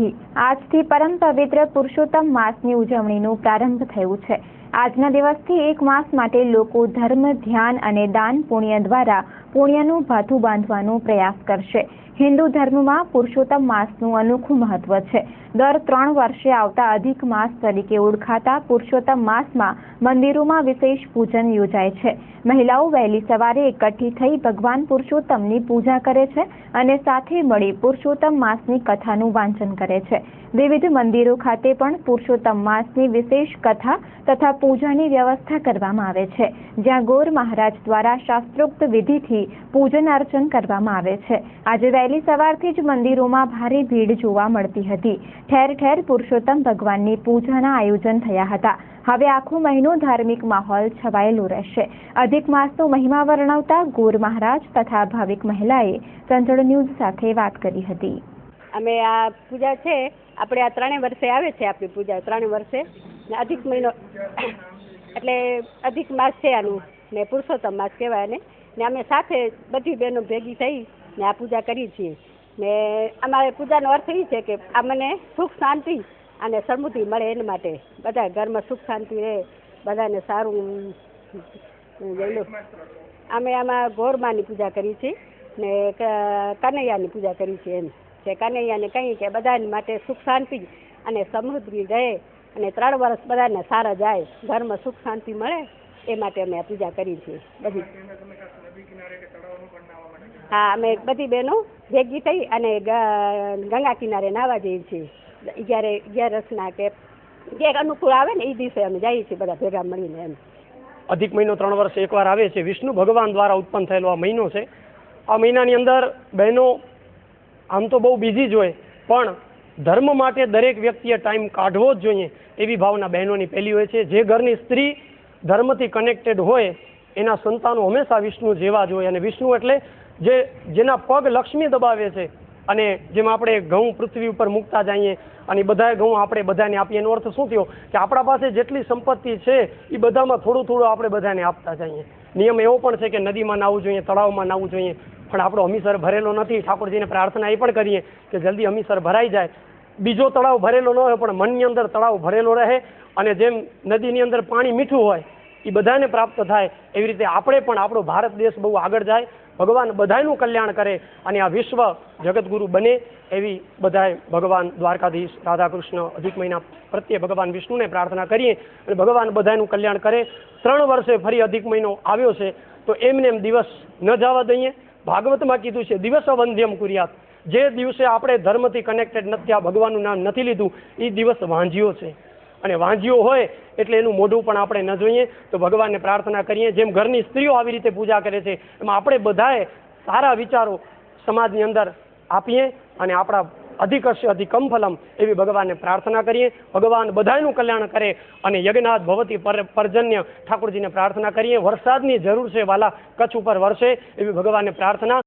વિધિ આજથી પરમ પવિત્ર પુરુષોત્તમ માસની ઉજવણીનો પ્રારંભ થયો છે। આજના દિવસથી એક માસ માટે લોકો ધર્મ, ધ્યાન અને દાન પુણ્ય દ્વારા પુણ્યનું ભાથું બાંધવાનો પ્રયાસ કરશે। હિન્દુ ધર્મમાં પુરુષોત્તમ માસનું અનોખું મહત્વ છે। દર 3 વર્ષે આવતા અધિક માસ તરીકે ઓળખાતા પુરુષોત્તમ માસમાં મંદિરોમાં વિશેષ પૂજન યોજાય છે। મહિલાઓ વહેલી સવારે એકઠી થઈ ભગવાન પુરુષોત્તમની પૂજા કરે છે અને સાથે મળી પુરુષોત્તમ માસની કથાનું વાંચન કરે છે। વિવિધ મંદિરો ખાતે પણ પુરુષોત્તમ માસની વિશેષ કથા તથા પૂજાની વ્યવસ્થા કરવામાં આવે છે, જ્યાં ગોર મહારાજ દ્વારા શાસ્ત્રોક્ત વિધિથી પૂજન અર્ચન કરવામાં આવે છે। આજે વહેલી સવારથી જ મંદિરોમાં ભારે ભીડ જોવા મળતી હતી। ઠેર ઠેર પુરુષોત્તમ ભગવાનની પૂજાના આયોજન થયા હતા। હવે આખો મહિનો ધાર્મિક માહોલ છવાયેલો રહેશે। અધિક માસનો મહિમા વર્ણવતા ગોર મહારાજ તથા ભાવિક મહિલાએ ચંચળ ન્યૂઝ સાથે વાત કરી હતી। અમે આ પૂજા છે આપણે આ 3 વર્ષે આવે છે આપણી પૂજા 3 વર્ષે ને અધિક મહિનો એટલે અધિક માસ છે આનું ને પુરુષોત્તમ માસ કહેવાય ને અમે સાથે બધી બહેનો ભેગી થઈ ને આ પૂજા કરી છીએ ને અમારે પૂજાનો અર્થ એ છે કે આ મને સુખ શાંતિ અને સમૃદ્ધિ મળે એના માટે બધા ઘરમાં સુખ શાંતિ રહે બધાને સારું લઈ લો। અમે આમાં ગોરમાની પૂજા કરી છે ને કનૈયાની પૂજા કરી છે એમ કે કનૈયાને કહીએ કે બધાને માટે સુખ શાંતિ અને સમૃદ્ધિ રહે અને 3 વર્ષ બધાને સારા જાય ઘરમાં સુખ શાંતિ મળે એ માટે અમે આ પૂજા કરી છે બધી। હા અમે બધી બહેનો ભેગી થઈ અને ગંગા કિનારે નાહવા જઈએ છીએ 11 કે જે અનુકૂળ આવે ને એ દિવસે અમે જઈએ છીએ બધા ભેગા મળીને એમ। અધિક મહિનો 3 વર્ષે એકવાર આવે છે। વિષ્ણુ ભગવાન દ્વારા ઉત્પન્ન થયેલો આ મહિનો છે। આ મહિનાની અંદર બહેનો આમ તો બહુ બિઝી જ હોય પણ ધર્મ માટે દરેક વ્યક્તિએ ટાઈમ કાઢવો જ જોઈએ એવી ભાવના બહેનોની પહેલી હોય છે। જે ઘરની સ્ત્રી ધર્મથી કનેક્ટેડ હોય એના સંતાનો હંમેશા વિષ્ણુ જેવા જ હોય અને વિષ્ણુ એટલે જેના પગ લક્ષ્મી દબાવે છે અને જેમ આપણે ઘઉં પૃથ્વી ઉપર મૂકતા જઈએ અને બધાએ ઘઉં આપણે બધાને આપીએ એનો અર્થ શું થયો કે આપણા પાસે જેટલી સંપત્તિ છે એ બધામાં થોડું થોડું આપણે બધાને આપતા જઈએ। નિયમ એવો પણ છે કે નદીમાં નાહવું જોઈએ, તળાવમાં નાહવું જોઈએ પણ આપણો હમીસર ભરેલો નથી। ઠાકોરજીને પ્રાર્થના એ પણ કરીએ કે જલ્દી હમીસર ભરાઈ જાય। બીજો તળાવ ભરેલો ન હોય પણ મનની અંદર તળાવ ભરેલો રહે અને જેમ નદીની અંદર પાણી મીઠું હોય એ બધાને પ્રાપ્ત થાય એવી રીતે આપણે પણ આપણો ભારત દેશ બહુ આગળ જાય, ભગવાન બધાનું કલ્યાણ કરે અને આ વિશ્વ જગતગુરુ બને એવી બધાએ ભગવાન દ્વારકાધીશ રાધાકૃષ્ણ અધિક મહિના પ્રત્યે ભગવાન વિષ્ણુને પ્રાર્થના કરીએ અને ભગવાન બધાનું કલ્યાણ કરે। 3 વર્ષે ફરી અધિક મહિનો આવ્યો છે તો એમને એમ દિવસ ન જવા દઈએ। ભાગવતમાં કીધું છે દિવસ વંધ્યમ કુર્યાત। જે દિવસે આપણે ધર્મથી કનેક્ટેડ નથી, આ ભગવાનનું નામ નથી લીધું એ દિવસ વાંજ્યો છે અને વાંજ્યો હોય એટલે એનું મોઢું પણ આપણે ન જોઈએ। તો ભગવાનને પ્રાર્થના કરીએ જેમ ઘરની સ્ત્રીઓ આવી રીતે પૂજા કરે છે એમાં આપણે બધાએ સારા વિચારો સમાજની અંદર આપીએ અને આપણા અધિકર્ષ અધિકમ ફલમ એવી ભગવાનને પ્રાર્થના કરીએ। ભગવાન બધાનું કલ્યાણ કરે અને યજ્ઞાત ભવતી પર્જન્ય ઠાકોરજીને પ્રાર્થના કરીએ। વરસાદની જરૂર છે વાલા કચ્છ ઉપર વરસે એવી ભગવાનને પ્રાર્થના।